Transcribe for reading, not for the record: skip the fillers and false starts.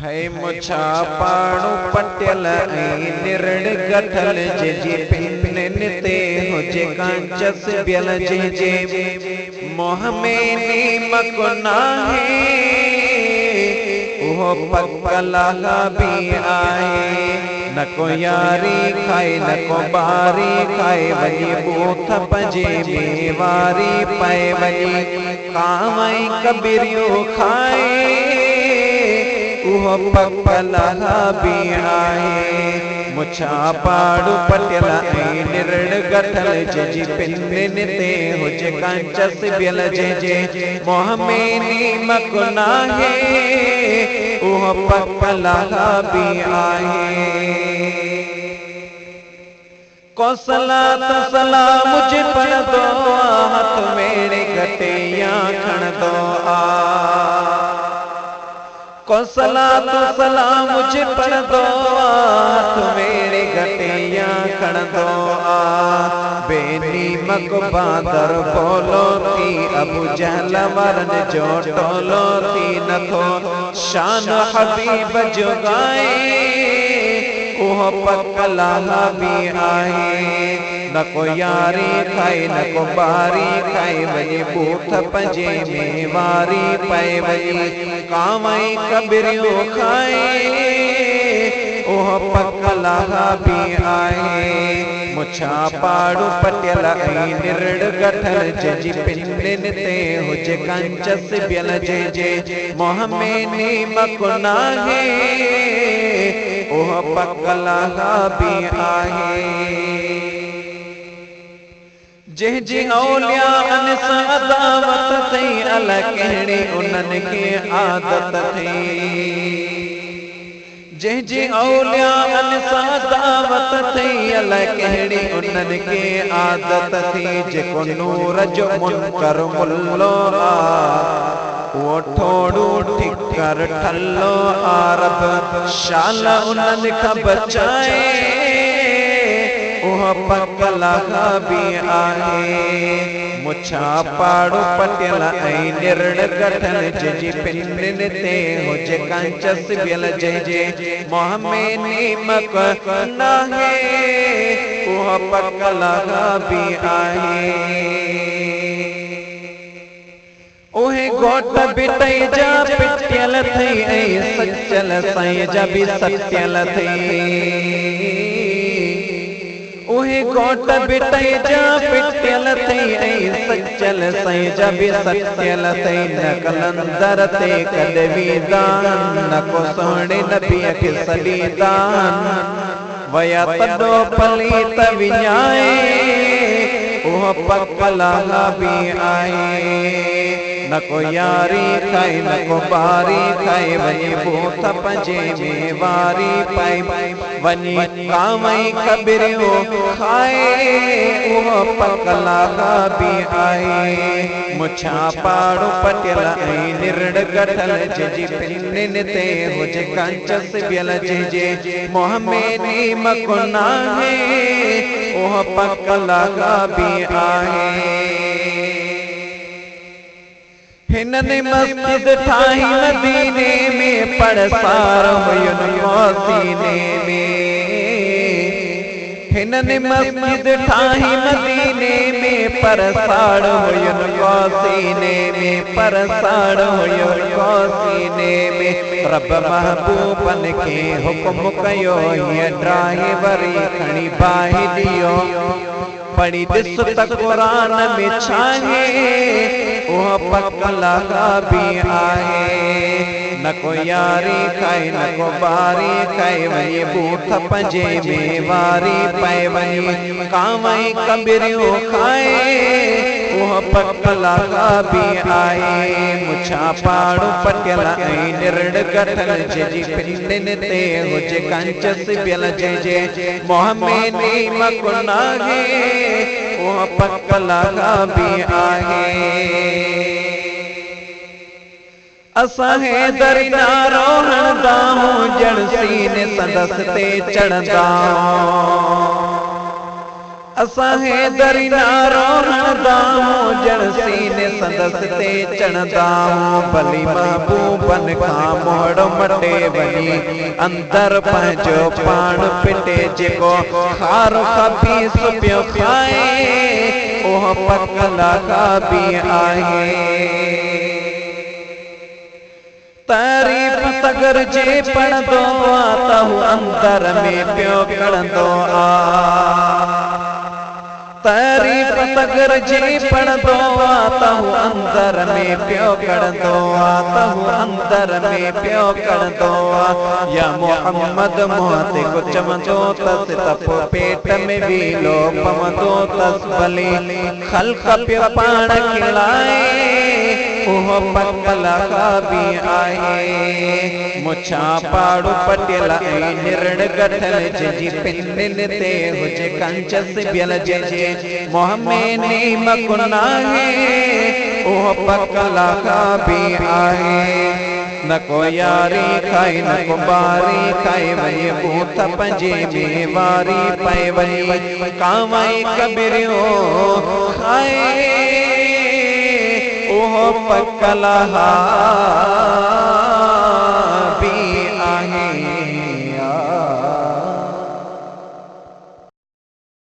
है मुछा पाणु पटियल निरण गठल जे पिन ते हुजे कांचस बियल जे मोह में नीमक नाहे ओह पकला भी आए न को यारी खाए न को बारी खाए वही बूथ पंजे में वारी पाए वही कामई कबीरियो खाए उह पकला भी आए मुछा पाड़ू पटियल निरण गठल जे पिन ते हुजे कांचस बियल जे मोह में नीमक नाहे उह पकला भी आए कौसला तो सला मुझे पर दो हाथ मेरे गटिया खण दो कौसला तो सला मुझे पर दो हाथ मेरे गटिया खण दो बेनी मक बादर बोलो थी अबू जहल मरन जो टोलो थी न थो शान हबीब जो गाए ओह पकला भी आए न को यारी खाए न को बारी खाए वही बूथ पंजे में वारी पाए वही कामई कबरियो खाए ओह पकला भी आए मुछा पाड़ू पटियल निरण गठल जे पिन ते हुजे कांचस बियल जे मोह में नीमक नाहे ओह पकला भी आए जे औलिया अनस अदावत थी अल कहड़ी उन्हनि के आदत थी जे औलिया अनस अदावत थी अल कहड़ी उन्हनि के आदत थी जेको नूर जो मुनकर मुल्लो वो ठोड़ू ठिकर ठल्लो आरब शाल उन्हनि खां बचाए ओह पकला भी आए मुछा पाड़ू पटियल निरण गठल जे पिन ते हुजे कांचस बियल जे मोह में नीमक नाहे ओह पकला भी आए ओहे गोट बिटई जा पिटियल थई सचल साईं जा भी सटियल थई ओहे गोट बिटई जा पिटियल थई सचल साईं जा भी सटियल थई न कलंदर ते कदवी दान न को सोहणे नबी खे सली दान वया तडो पलीत विञाए ओह पकला भी आए न को यारी खाए न को बारी खाए वही बूथ पंजे में वारी पाए वनी कामई कबरियो खाए ओह पकला भी आए मुछा पाड़ू पटियल निरण गठल जे पिन ते हुजे कांचस बियल जे मोह में नीमक नाहे ओह पकला भी आए हिनने मस्जिद ठाही मदीने में पड़सार हुयन सीने में हिनने मस्जिद ठाही मदीने में परसाड़ हुयन सीने में परसाड़ हुयन सीने में रब महबूबन के हुक्म कयो ये ड्राइवरी खणी बाहि दियो पढ़ी दिस त कुरान में छाहे ओह पकला भी आए न को यारी खाए न को बारी खाए वही बूथ पंजे में वारी पाए वही कामई कबरियो खाए ओह पकला भी आए मुछा पाड़ू पटियल निरण गठल जे पिन ते हुजे कांचस बियल जे मोह में नीमक नाहे ओह पकला भी आए असां हैदरी नारो हणदा जड़ सीने संदस ते चढ़दा असां हैदरी नारो हणंदा हूं जण सीने संदस ते चढ़ंदा हूं भली महबूबन खां मोड़ मटे वञी अंदर पंहिंजो पाण पिटे जेको खारो खबीस पियो खाए उहो पकल खाबी आहे तारीफ सगर जे पढ़ंदो आ त हू अंदर में पियो कढ़ंदो आ तारीफ सगर जे पढ़ंदो आ त हू अंदर में पियो कढ़ंदो आ त हू अंदर में पियो कढ़ंदो आ या मोहम्मद मोहते को चमंदो तस तप पेट में वीलो पवंदो तस भली खल्क पियो पाण खिलाए उहो पकल खाबी आहे मुछा पाड़ू पटियल ऐं निरण गठल जंहिंजी पिनिन ते हुजे कंच सिबियल जंहिंजे मुंह में नीम कुनाहे उहो पकल खाबी आहे न को यारी खाए न को बारी खाए वञे बूथ पंजे में वारी पए वञी कांवई कबिरियो खाए ओहो पकल हा